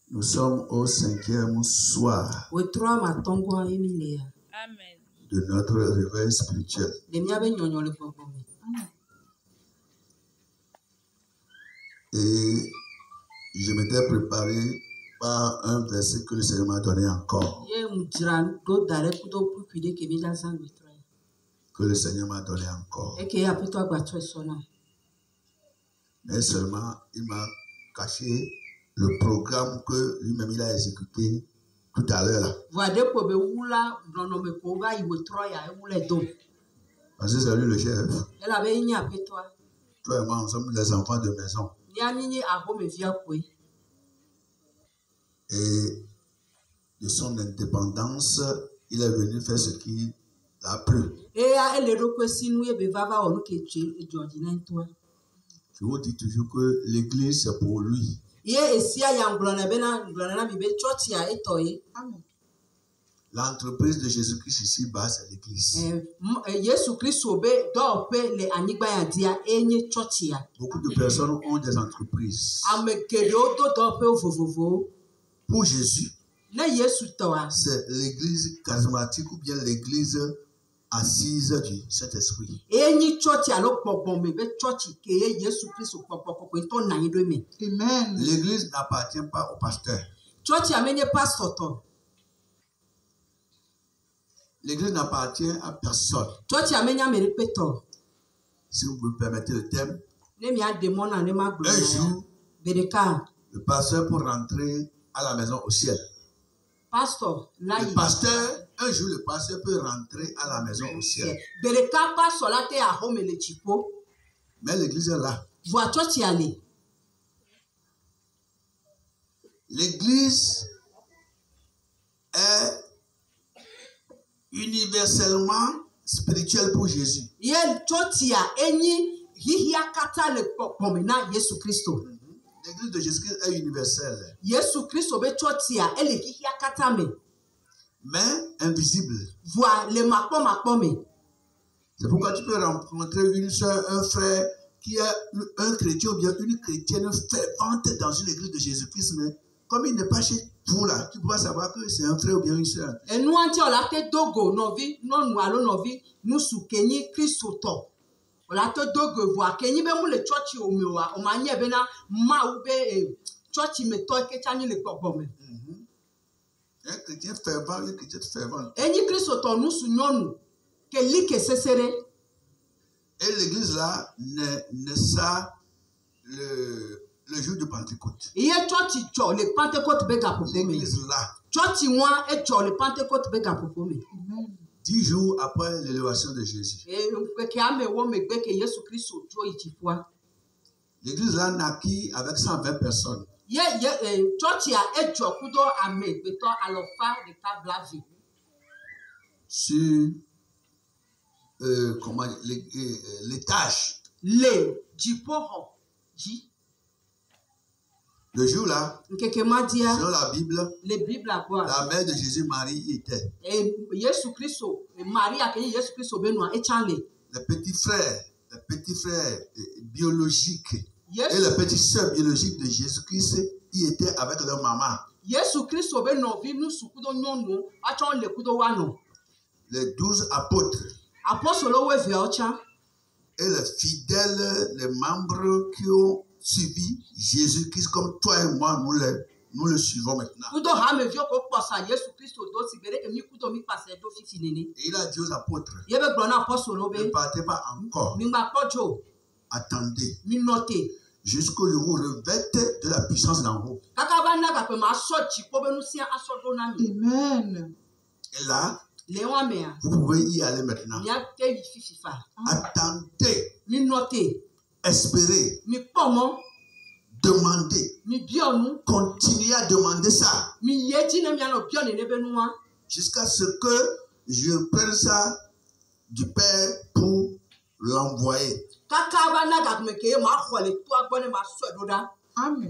Nous sommes au 5e soir de notre réveil spirituel. Et je m'étais préparé par un verset que le Seigneur m'a donné encore. Que le Seigneur m'a donné encore. Mais seulement, il m'a caché le programme que lui-même il a exécuté tout à l'heure là. Parce que c'est lui le chef. Toi et moi, nous sommes les enfants de maison. Et de son indépendance, il est venu faire ce qu'il a plu. Je vous dis toujours que l'église, c'est pour lui. L'entreprise de Jésus-Christ ici-bas, c'est l'église. Beaucoup de personnes ont des entreprises. Pour Jésus, c'est l'église charismatique ou bien l'église assise du Saint-Esprit. Amen. L'église n'appartient pas au pasteur. L'église n'appartient à personne. Si vous me permettez le thème, un jour, le pasteur pour rentrer à la maison au ciel. Le pasteur, un jour, le pasteur peut rentrer à la maison au ciel. Mais l'église est là. L'église est universellement spirituelle pour Jésus. L'église de Jésus-Christ est universelle. Mais invisible. C'est pourquoi tu peux rencontrer une soeur, un frère qui est un chrétien ou bien une chrétienne fervente dans une église de Jésus-Christ, mais comme il n'est pas chez vous là, tu pourras savoir que c'est un frère ou bien une soeur. Un chrétien fervent, une chrétienne fervente. Et l'église là ne ça le jour de Pentecôte. L'église là. 10 jours après l'élévation de Jésus. L'église là naquit avec 120 personnes. Sur l'étage. Le jour là, selon la Bible, la mère de Jésus, Marie, y était. Les petits frères biologiques et les petites sœurs biologiques de Jésus-Christ y étaient avec leur maman. Les 12 apôtres. Et les fidèles, les membres qui ont suivi Jésus-Christ comme toi et moi, nous le suivons maintenant. Et il a dit aux apôtres, ne partez pas encore. Attendez jusqu'au jour où vous revêtez de la puissance d'en haut. Amen. Et là, vous pouvez y aller maintenant. Attendez. Espérez. Demandez. Continuez à demander ça. Jusqu'à ce que je prenne ça du Père pour l'envoyer.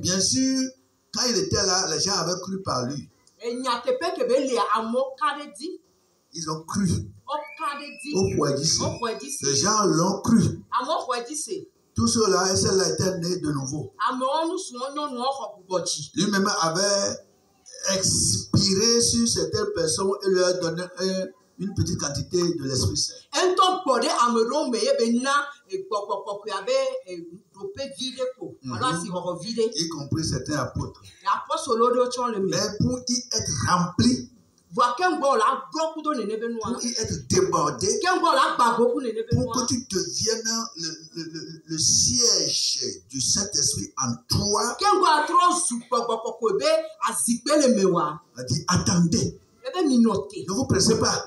Bien sûr, quand il était là, les gens avaient cru par lui. Ils ont cru. Les gens l'ont cru. Tous ceux-là et celles-là étaient nés de nouveau. Lui-même avait expirer sur certaines personnes et leur donner une petite quantité de l'Esprit Saint. Y compris certains apôtres. Mais pour y être rempli, pour y être débordé, pour que tu deviennes le siège du Saint-Esprit en toi, a dit attendez, ne vous pressez pas.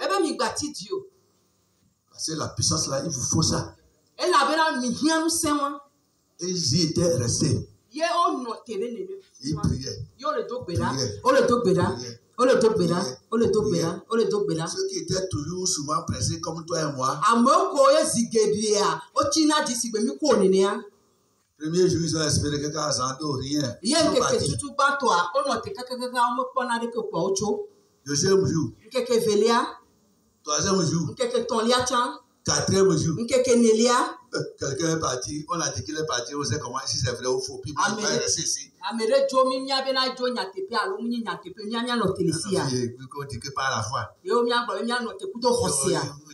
Parce que la puissance là, il vous faut ça. Et ils y étaient restés. Ils priaient. Ceux qui étaient toujours souvent pressés comme toi et moi. Premier jour, ils ont espéré que quelqu'un s'entend rien. Deuxième jour. Troisième jour. Quatrième jour. Quelqu'un est parti. On a dit qu'il est parti. On sait comment, si c'est vrai ou faux. Puis il va rester ici. On dit que par la foi. On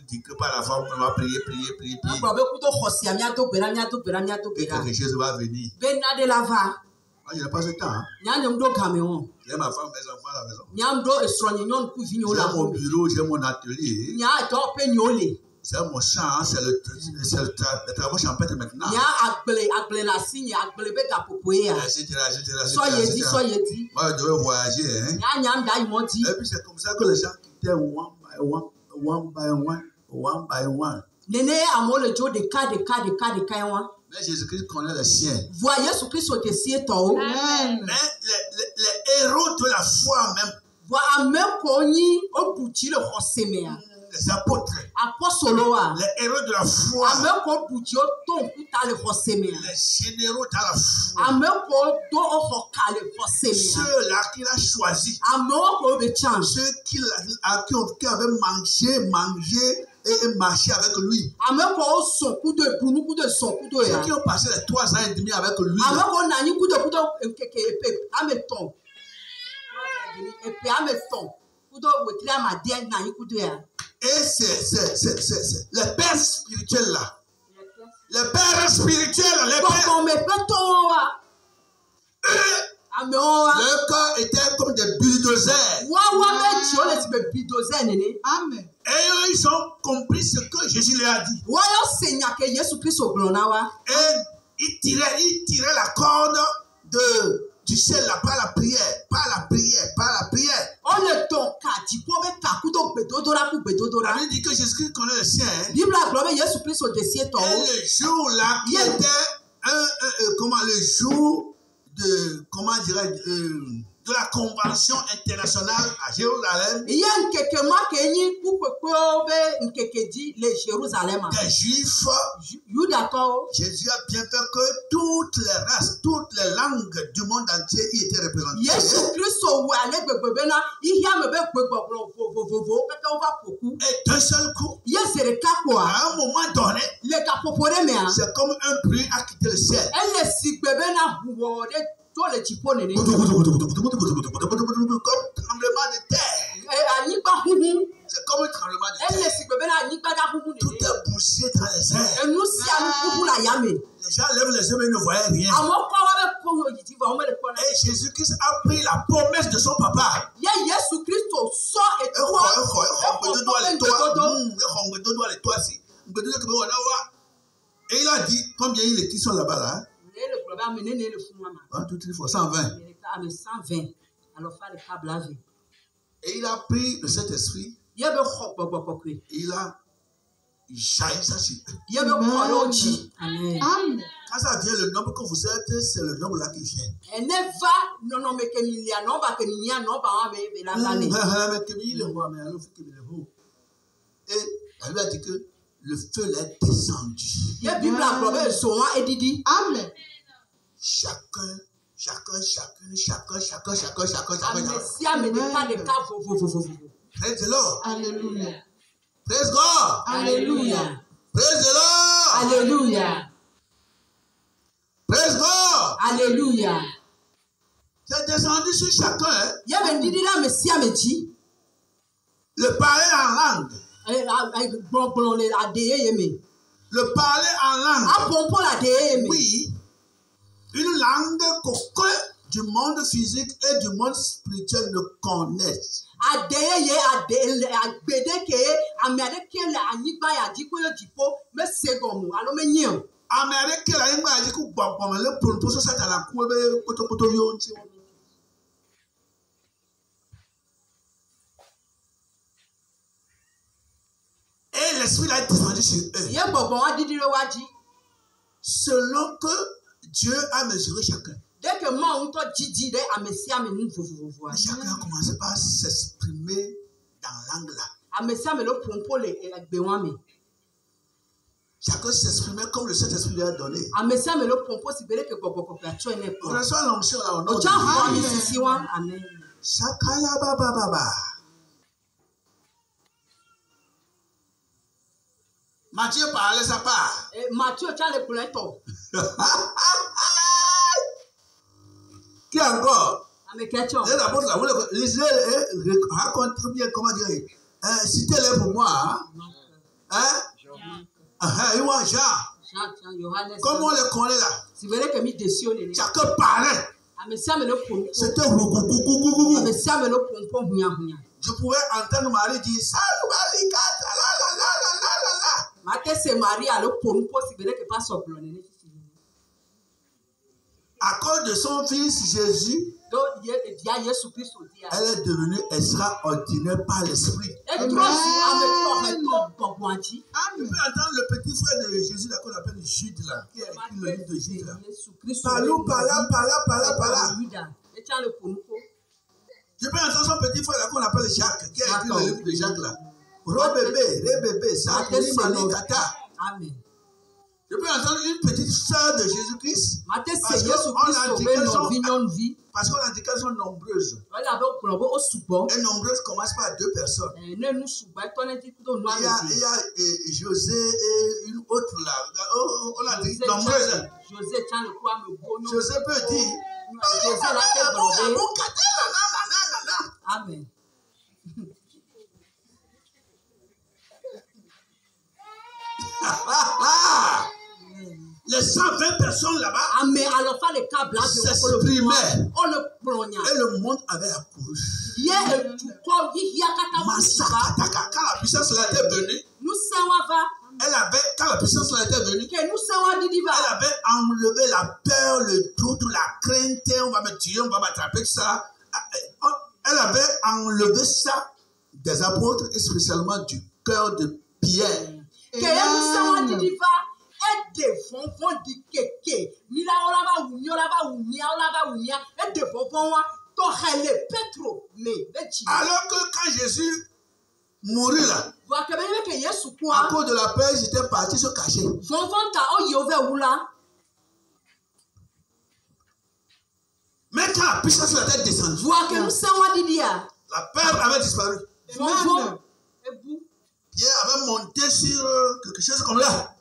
dit que par la foi, on va prier. Et quelque chose va venir. Moi, je n'ai pas ce temps. Hein. J'ai ma femme, mes enfants à la maison. J'ai mon bureau, j'ai mon atelier. C'est mon champ, c'est le travail champêtre maintenant. Soyez dit. Moi, je devais voyager. Hein. Et puis c'est comme ça que les gens quittaient one by one. Mais Jésus-Christ connaît les siens. Mais les héros de la foi même. Les apôtres. Les héros de la foi. Les généraux de la foi. Ceux-là qu'il a choisis. Ceux qui avaient mangé et marché avec lui. Ceux qui ont passé les 3 ans et demi avec lui. Et c'est les pères spirituels là. Les pères spirituels, les pères. Leur corps était comme des bulldozers. Amen. Et ils ont compris ce que Jésus leur a dit. Et ils tiraient la corde du ciel là, par la prière. On dit que Jésus-Christ connaît les siens. Hein? Et le jour là, qui était le jour de, de la convention internationale à Jérusalem. Des Juifs. Jésus a bien fait que toutes les races, toutes les langues du monde entier y étaient représentées. Et d'un seul coup, à un moment donné, c'est comme un bruit a quitté le ciel. Comme tremblement de terre. C'est comme un tremblement de terre. Tout est bouché dans les airs. Les gens lèvent les yeux mais ils ne voyaient rien. Et Jésus-Christ a pris la promesse de son papa. Et il a dit, combien il est qui sont là-bas là? 1, 2, 3, 120. Et il a pris le Saint-Esprit. Et il a jailli ça sur eux. Amen. Quand ça vient, le nombre que vous êtes, c'est le nombre là qui vient. Et la Bible a dit que le feu est descendu. Amen. Chacun. Praise the Lord. Alléluia. Praise God. Alléluia. Praise the Lord. Alléluia. Praise God. Alléluia. C'est descendu sur chacun. Le parler en langue. Le parler en langue. Oui. Une langue qu'aucun du monde physique et du monde spirituel ne connaissent. Et l'esprit a descendu sur eux. Selon que Dieu a mesuré chacun. Chacun a commencé par s'exprimer dans la langue là. Chacun s'exprimait comme le Saint-Esprit lui a donné. On reçoit l'onction là au nom de Dieu. Shakaya baba baba. Matthieu parlait sa part. Matthieu tient le pouletton. Qui encore? Les apôtres là, raconte bien comment dire. Citez-les pour moi. Hein? Jean. Comment on les connaît là? Chacun parlait. C'était je pouvais entendre Marie dire salut Marie, à cause de son fils Jésus, elle est devenue extraordinaire par l'esprit. Tu peux entendre le petit frère de Jésus là qu'on appelle Jude là, qui a écrit le livre de Jude là. Parlons, par là. Je peux entendre son petit frère là qu'on appelle Jacques, qui a écrit le livre de Jacques là. Rebébé, ça, Amen. Je peux entendre une petite sœur de Jésus-Christ. Parce qu'on a dit qu'elles sont nombreuses. Et nombreuses commence par 2 personnes. Il y a José et une autre là. On a dit nombreuses. José peut dire. Amen. Les 120 personnes là-bas s'exprimaient et le monde avait accouru. Quand la puissance là était venue, elle avait enlevé la peur, le doute, la crainte, on va me tuer, on va m'attraper, tout ça. Elle avait enlevé ça des apôtres et spécialement du cœur de Pierre. Alors que quand Jésus mourut là, à cause de la peur, ils étaient partis se cacher. Mais quand la puissance de la tête descendue, la peur avait disparu. Pierre avait monté sur quelque chose comme là.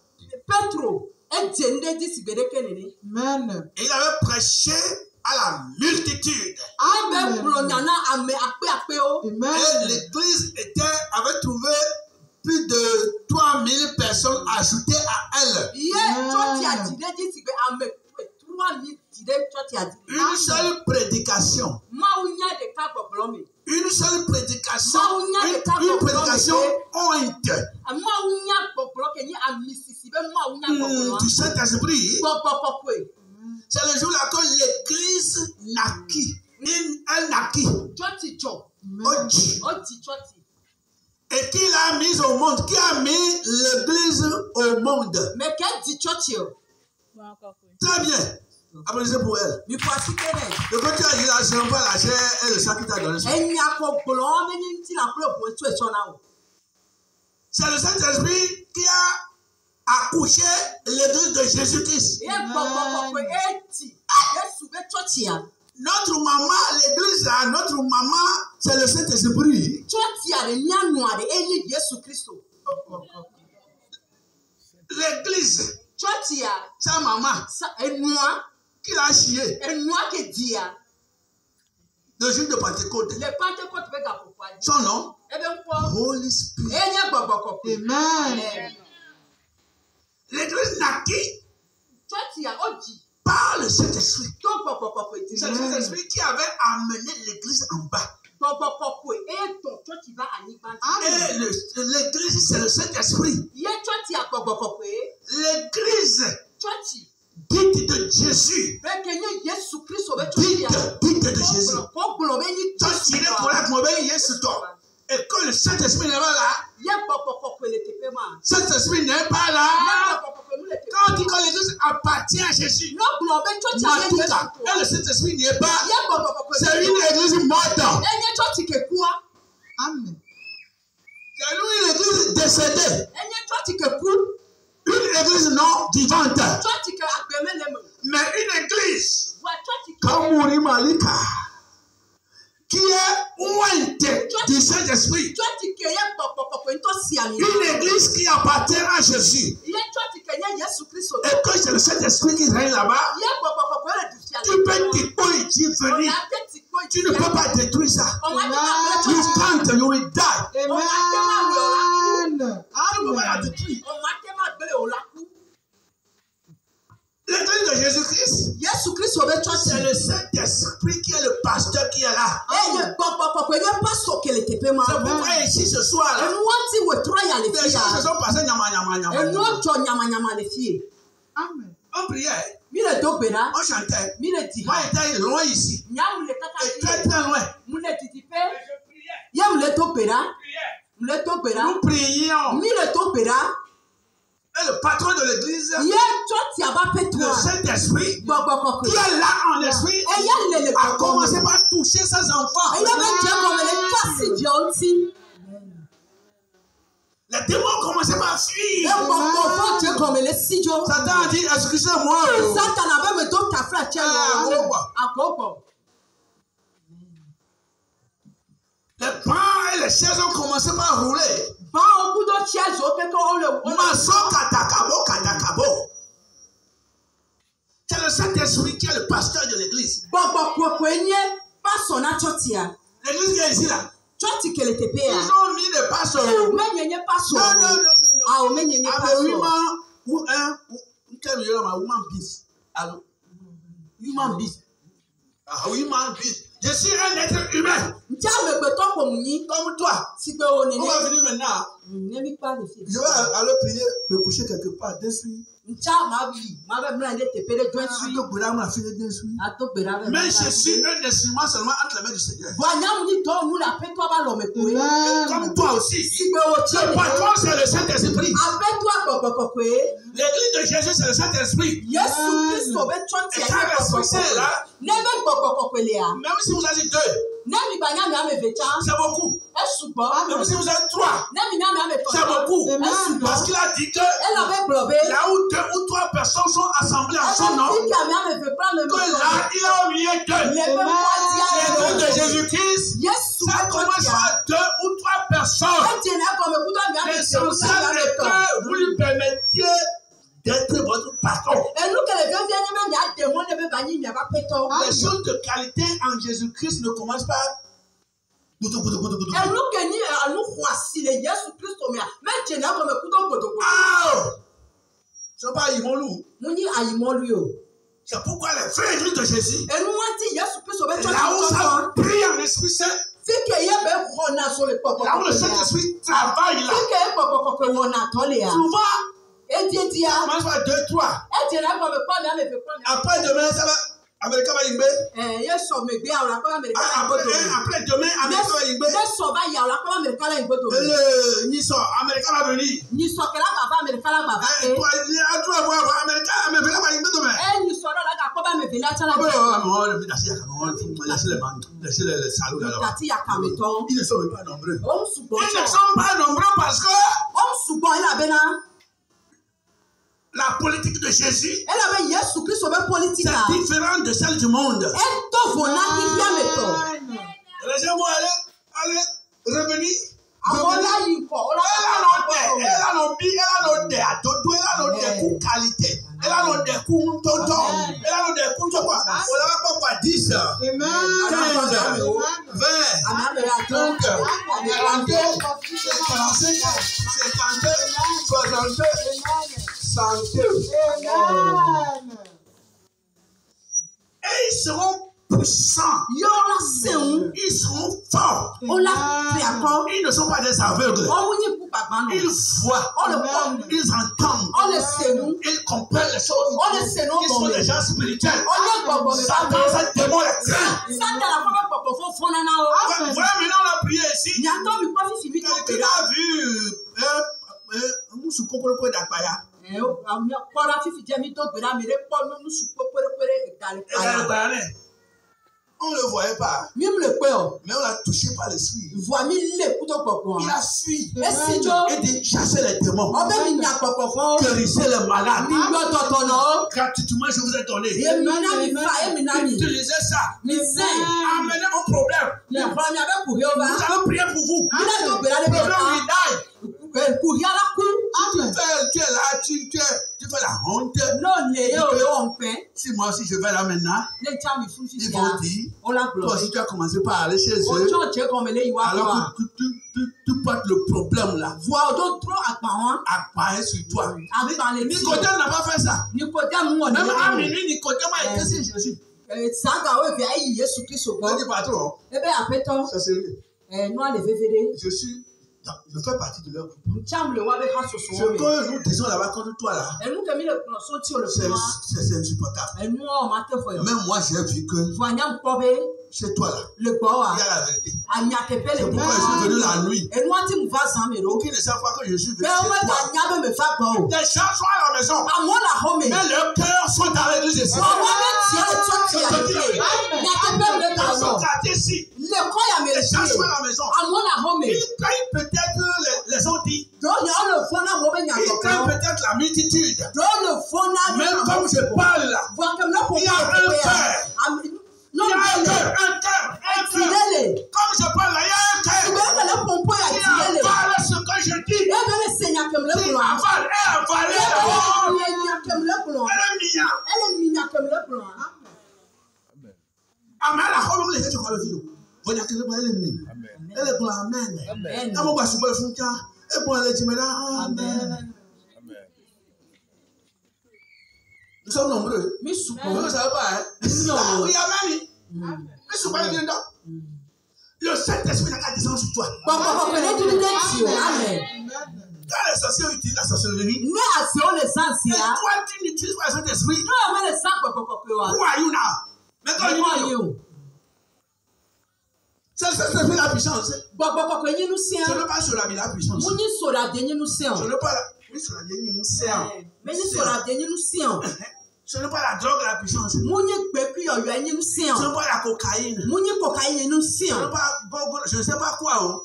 Et il avait prêché à la multitude. Et l'église avait trouvé plus de 3000 personnes ajoutées à elle. Une seule prédication. Une seule prédication. Une prédication honte. Du Saint-Esprit. C'est le jour là que l'église naquit. Elle naquit. Et qui l'a mise au monde? Qui a mis l'église au monde? Très bien. Applaudissez pour elle. De quoi tu as dit là, c'est pas la chair et le sang qui t'a donné ça. C'est le Saint-Esprit qui a accouché l'église de Jésus-Christ. Notre maman, l'église là, notre maman, c'est le Saint-Esprit. L'église, sa maman, qui l'a chié. Le jour de Pentecôte. Son nom? Holy Spirit. Amen. L'église naquit par le Saint-Esprit. C'est le Saint-Esprit qui avait amené l'église en bas. Et l'église, c'est le Saint-Esprit. L'église dite de Jésus. Dite de Jésus. Et que le Saint-Esprit n'est pas là. Saint-Esprit n'est pas là. Quand on dit que l'église appartient à Jésus, et le Saint-Esprit n'y est pas, c'est une église morte. Amen. C'est une église décédée. Une église non vivante. Mais une église comme Mourimalika, qui est ointe du Saint-Esprit. Une église qui appartient à Jésus. Et que c'est le Saint-Esprit qui règne là-bas. Tu peux t'y venir. Tu ne peux pas détruire ça. You can't, you will die. Amen. Tu ne peux pas la détruire. L'église de Jésus-Christ, c'est le Saint-Esprit qui est le pasteur qui est là. C'est pourquoi ici ce soir, les gens se sont passés Amen. On priait, on chantait. Moi j'étais loin ici. Et très très loin. Nous prions. Et le patron de l'église, le Saint-Esprit, qui est là en esprit, a commencé par toucher ses enfants. Les démons commençaient par fuir. Satan a dit, excusez-moi. Les bancs et les chaises ont commencé par rouler. C'est le Saint-Esprit qui est le pasteur de l'église. L'église qui est ici là. Ils ont mis des pasteurs. Je suis un être humain. Comme toi. On va venir maintenant. Je vais aller prier, me coucher quelque part. Mais je suis un instrument seulement entre les mains du Seigneur. Et comme toi aussi. Le patron c'est le Saint-Esprit. L'église de Jésus c'est le Saint-Esprit. Et quand l'Esprit c'est là, même si vous avez deux, c'est beaucoup. Même si vous êtes trois, c'est beaucoup. Parce qu'il a dit que là où deux ou trois personnes sont assemblées en son nom, que là, il a au milieu d'eux. L'église de Jésus-Christ, ça commence par deux ou trois personnes. L'essentiel est que vous lui permettiez d'être votre patron. Les choses de qualité en Jésus-Christ ne commencent pas. C'est pas c'est pourquoi les frères églises de Jésus, là où ça prie en esprit saint, là où le Saint-Esprit travaille là, souvent, ça commence par 2, 3. Après demain, ça va. Américain va y aller. Après demain, Américain va y aller. Niso, Américain va venir. Laissez les salauds là-bas. Ils ne sont pas nombreux. Ils ne sont pas nombreux parce que la politique de Jésus c'est différent de celle du monde. Les gens vont aller revenir. Elle a Donc, 42, 45, 52, 62, 102. Et ils seront puissants. Ils seront forts. Ils ne sont pas des aveugles. Ils voient. Ils entendent. Ils comprennent les choses. Ils sont des gens spirituels. Satan, ce démon est craint. Voilà, maintenant on a prié ici. Quelqu'un a vu on ne le voyait pas. Mais on l'a touché par l'esprit. Il a fui. Et chasser les démons. Guérissez les malades. Gratuitement, je vous ai donné. Utilisez ça. Amenez vos problèmes. Nous allons prier pour vous. Tu es là, tu fais la honte. Si moi aussi je vais là maintenant, ils vont dire, toi aussi tu as commencé par aller chez eux, alors que tu portes le problème là. Apparaît sur toi. Nicodème n'a pas fait ça. Même à minuit, Nicodème a été chez Jésus. Il dit patron, ça c'est lui. Je fais partie de leur groupe. Ce que nous disons là-bas contre toi là, c'est insupportable. Même moi j'ai vu que chez toi là, il y a la vérité. C'est pourquoi je suis venu la nuit. Aucun ne savent pas que je suis venu chez toi. Des gens sont à la maison, mais leurs cœurs sont dans l'église ici. Dans son quartier ici, les gens sont à la maison. Ils craignent peut-être les autres dit. Ils craignent peut-être la multitude. Même comme je parle là, il y a un cœur. Il y a un cœur. Comme je parle là, il y a un cœur. Il avale ce que je dis. Il avale. Elle est mignonne. Amen. La robe les tu crois le vidéo. Voilà que le elle est mignonne. Elle est bonne. Amen. Amen. Va subir le fond car et bon elle dit maintenant amen. Nous sommes nombreux. Mais vous savez pas hein. Oui amen. Mais c'est pas bien là. Le Saint-Esprit n'a qu'à descendre sur toi. Amen. Quand les sorciers utilisent la sorcellerie, et toi tu n'utilises pas le Saint-Esprit. Who are you now? Mais quand you c'est la puissance. Ce n'est pas sur la puissance. Ce n'est pas ce n'est pas la drogue la puissance. Ce n'est pas la cocaïne. Je ne sais pas quoi.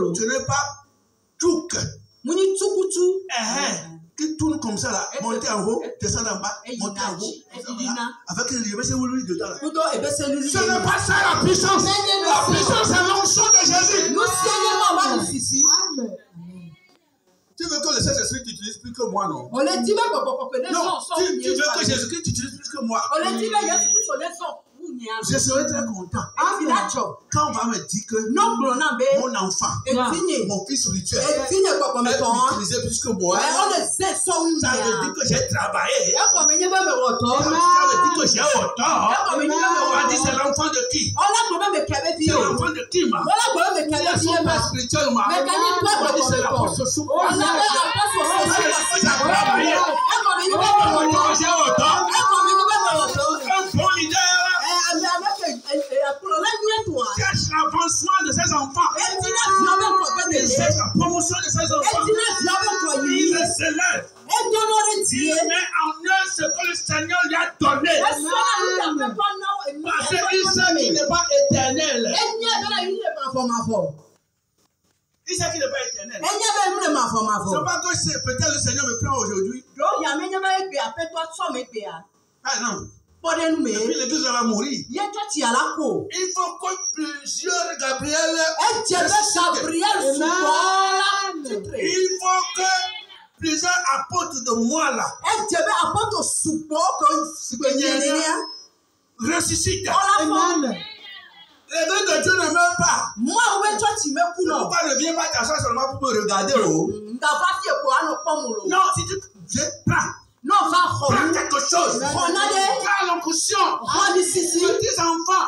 Ce n'est pas Tchouk. Qui tourne comme ça là, monter en haut, descendre en bas, monter en haut, avec les yeux, c'est où lui dedans là. Ce n'est pas ça la puissance. La puissance c'est l'onction de Jésus. Tu veux que le Saint-Esprit t'utilise plus que moi, non? Non, tu veux que Jésus-Christ t'utilise plus que moi. Je serai très content quand on va me dire que mon enfant, mon fils spirituel, est utilisé plus que moi. Ça veut dire que j'ai travaillé. Ça veut dire que j'ai autant. On va dire c'est l'enfant de qui? C'est l'enfant de qui, ma? C'est son père spirituellement. On va dire c'est l'apôtre Soukou. J'ai travaillé. J'ai autant. Un bon leader. Cherche l'avancement de ses enfants. Il cherche la promotion de ses enfants. Il se lève. Il met en œuvre ce que le Seigneur lui a donné. Parce qu'il sait qu'il n'est pas éternel. Il sait qu'il n'est pas éternel. C'est pas que peut-être le Seigneur me prend aujourd'hui. Ah non. Depuis l'église va mourir. Il faut que plusieurs Gabriel. Il faut que plusieurs apôtres de moi là. Ressuscitent. L'église de Dieu ne meurt pas. pas. Pourquoi ne viens pas t'asseoir seulement pour me regarder? Non, si tu prends. Non, prends quelque chose. Prends l'onction. Petits enfants,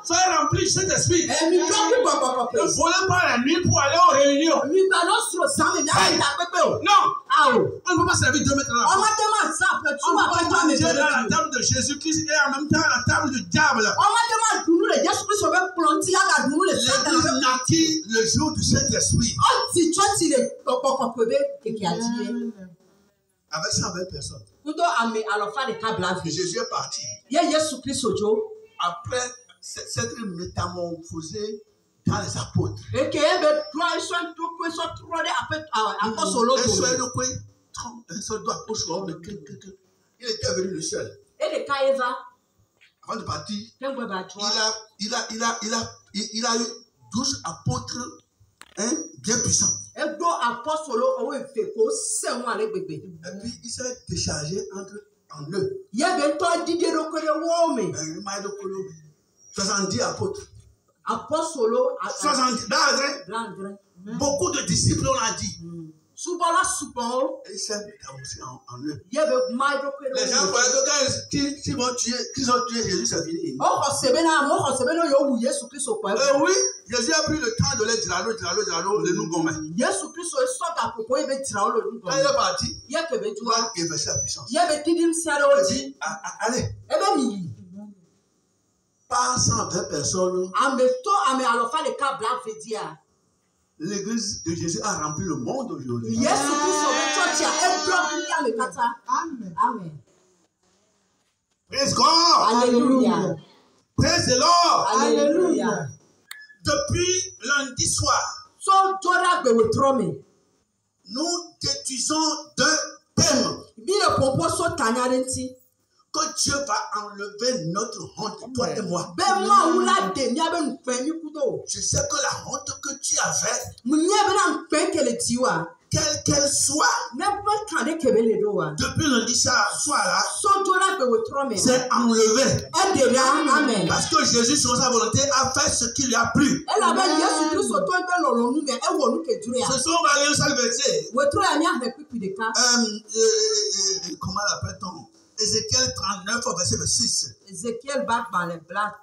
soyez remplis de cet esprit. Ne volez pas la nuit pour aller aux réunions. Non. On ne peut pas servir 2 mètres là. On ne peut pas manger à la table de Jésus-Christ et en même temps à la table du diable. L'église naquit le jour du Saint-Esprit. Avec 120 personnes. Jésus est parti. Après s'être métamorphosé dans les apôtres. Il était venu le seul. Avant de partir, il a eu 12 apôtres bien puissants. Et puis il s'est déchargé en eux. 70 apôtres. 70. Beaucoup de disciples, on a dit. Et il s'est métamorphosé en eux. Les gens croyaient que quand ils ont tué Jésus, c'est fini. Oui, Jésus a pris le temps de les dire le nous gomme. Quand il est parti, il a inversé la puissance. Il dit, allez. Pas 120 personnes. L'église de Jésus a rempli le monde aujourd'hui. Amen. Praise God. Alléluia. Praise the Lord. Alléluia. Depuis lundi soir, nous déduisons 2 thèmes. Que Dieu va enlever notre honte, toi et moi. Je sais que la honte que tu avais, quelle qu'elle soit, depuis lundi soir là, c'est enlevé. Parce que Jésus, sur sa volonté, a fait ce qu'il lui a plu. Ce sont les seuls versets. Comment l'appelle-t-on? Ézéchiel 39, verset 6. Ézéchiel bat dans les blagues.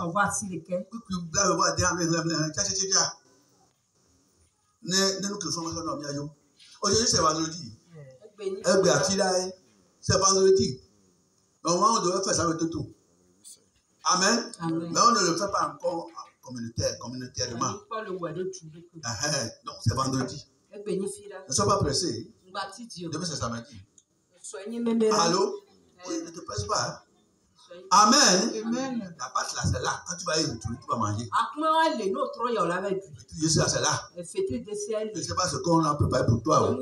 On voit si lesquels. Aujourd'hui, c'est vendredi. C'est vendredi. Normalement, on devrait faire ça avec tout. Amen. Mais on ne le fait pas encore communautairement. Donc, c'est vendredi. Ne sois pas pressé. Demain, c'est samedi. Allô? Oui, ne te presse pas. Amen. La pâte là, c'est là. Quand tu vas y retourner, tu vas manger. Je suis là, c'est là. Je ne sais pas ce qu'on a préparé pour toi.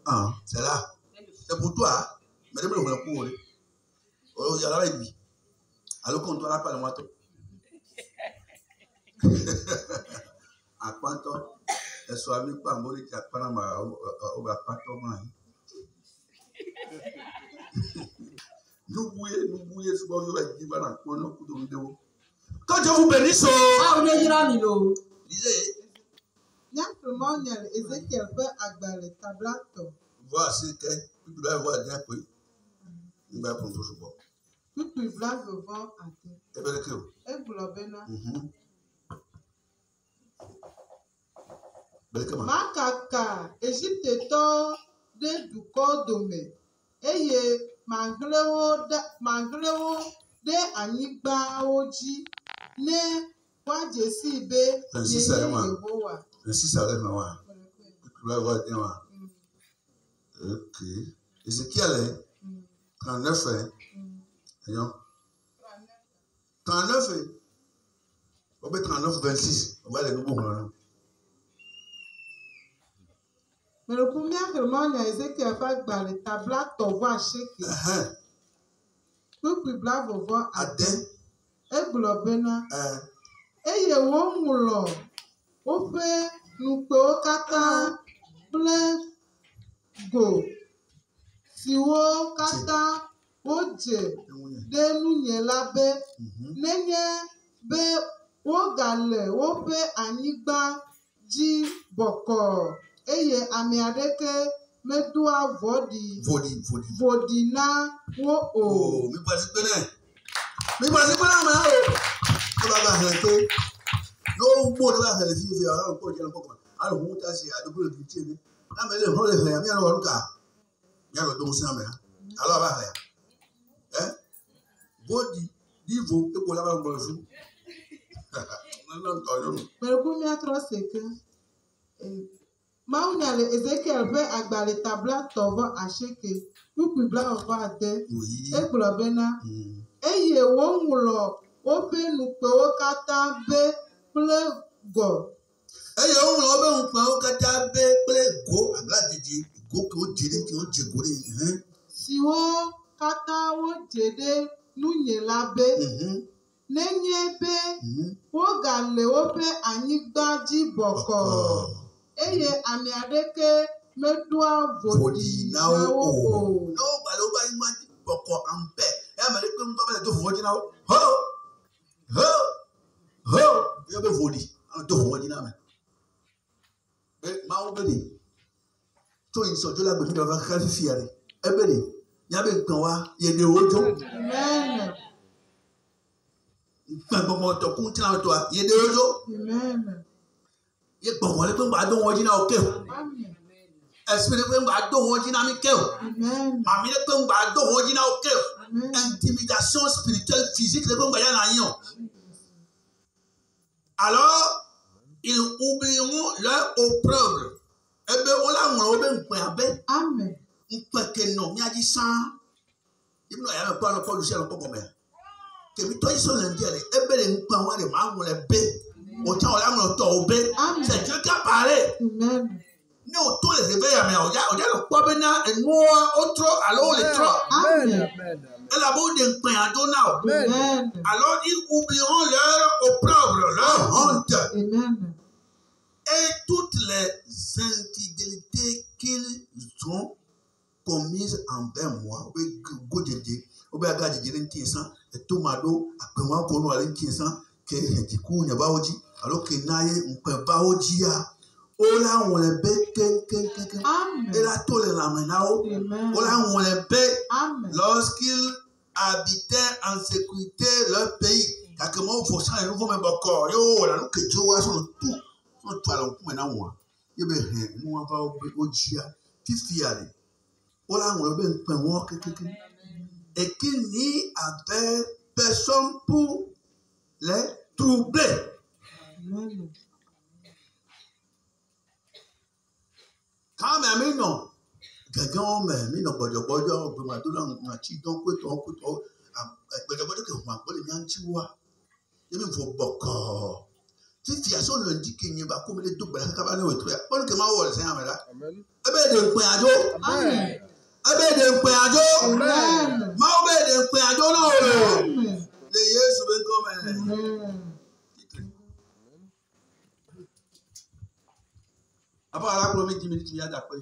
Ah, c'est là. C'est pour toi. Mais je me le coup. Oh, il y a là lui. Alors qu'on doit pas le moito. À quanto? Et soit avec pas mourir qui a pas ma au bapato man. Nous bouillez souvent nous avec qui va dans le coup de vidéo. Quand Dieu vous bénisse, lisez. Ézéchiel peut agir le tableau. Voici que tu dois voir bien que il va prendre tout ce bon. Tout le blanc devant à terre. Et bien que. Et globena. Makaka Égypte to de du kodome. Eye manglewo de anyigba oji ne wajesi be Yehowa. Ainsi ça arrive là. Tu vas voir bien. OK. Ézéchiel 39 Voyons. 39 on met 39 26. On va les nouveaux là. Mais le premier vraiment, il y a Ézéchiel fait dans le tableau t'envoie chéque. Tout plus blanc va voir Adin. Et globena. Et il y a un moulon. On fait nous peut kata bleu go. Si on kata oje de nous y la be. Nenye be o wogale woƒe anyigba dzi bɔkɔɔ eye ame aɖeke medoa vɔɖi na wo o. Mi pasi pene ame o. Ne ba ba hɛlɛ n'o gbɔ ne ba hɛlɛ fi fi alo k'o jɛlɛ kɔkɔ alo hun ta si a dogo le bi tiɲɛ ne ame le hɔn le hɛlɛ mi alɔ wɔlu ka mi alɔ dɔn si ame alo a ba hɛlɛ vɔɖi divo ekpo la ba gbɔ le fu. Mɛrɛku miatrɔ seke. Mawu nya le Ezekiel ƒe agbalẽ tabla tɔvɔ asieke kpukpui blaeve ade egblɔ bena eye woŋlɔ woƒe nukpewo katã be kple gɔ. Eye woŋlɔ woƒe nukpewo katã be kple go agbladidi go ke wodze ɖe ke wodze go ɖe siwo katã wodze ɖe nunye la be nenye be wogale woƒe anyigba dzi bɔkɔɔ. Eye ame aɖeke medoa vɔɖi na wo o. Ne wogale woƒe anyigba dzi bɔkɔ ampɛ eye ame aɖeke ŋutɔ be le do vɔɖi na wo ho yɔbe vɔɖi alo do vɔɖi na ame. Mawu be de tso yin la gbemi dɔ va xe fifia de ebe de nyabe gbɔn wa yeɖe wo dzo. Gbɛgbɔmɔ tɔ kun tina tɔa yeɖe wo dzo. Ye gbɔgbɔ le pe ŋgba do wɔn dzi na o ke o. Esprit le pe ŋgba do wɔn dzi na mi ke o. Mami le pe ŋgba do wɔn dzi na o ke o. Intimidation spirituelle physique le pe ŋgba ya na yi o. Alors ils oublieront leur opprobre. Ebe wola ŋlɔ wo be ŋkpɛ abe. Ŋkpɛ ke nɔ miadzi sãa. Ibi nɔ ya me kpɔ alɔ kɔ lusi alɔ kɔ gɔmɛ. Kemi tɔ yi sɔ le ŋdi ale ebe le ŋkpɛ wa de ma ŋlɔ be. C'est Dieu qui a parlé. Ne o to le réveil à mais o ja le kpɔ be na enua o trɔ alo o le trɔ. Elabo de ŋkpɛ ado na o. Alors ils oublieront leur opprobre, leur honte. Et toutes les infidélités qu'ils ont commises envers moi. Oui, godede. O be aga dede nti san, etomado, akpɛnwa kono ale nti san. Que diku nyaba oji alors que naye mpeba ojia ola wole be ken et la tole la menao ola wole be lorsqu'ils habitaient en sécurité leur pays kakemo fo san nouveau me boko yo la que jo wa so tout on to ala ku mena wa ye be he nu wa ba ojia fifiale ola wole be mpebo et qu'il n'y avait personne pour les troubler. Quand même, non. Quelqu'un, mais non, pas de bojo, mais madonna, na chi donc que ton que ton, mais de bojo que on va les bien chiwa. Il me faut beaucoup. Si tu as son lundi qui n'y va comme les deux bras cabane ou trois, on que ma wall c'est amela. Amen. Ebe de peajo. Amen. Ebe de peajo. Amen. Ma ebe de peajo no. Amen. Le Yesu ben comme. Après la première 10 minutes, il y a d'après.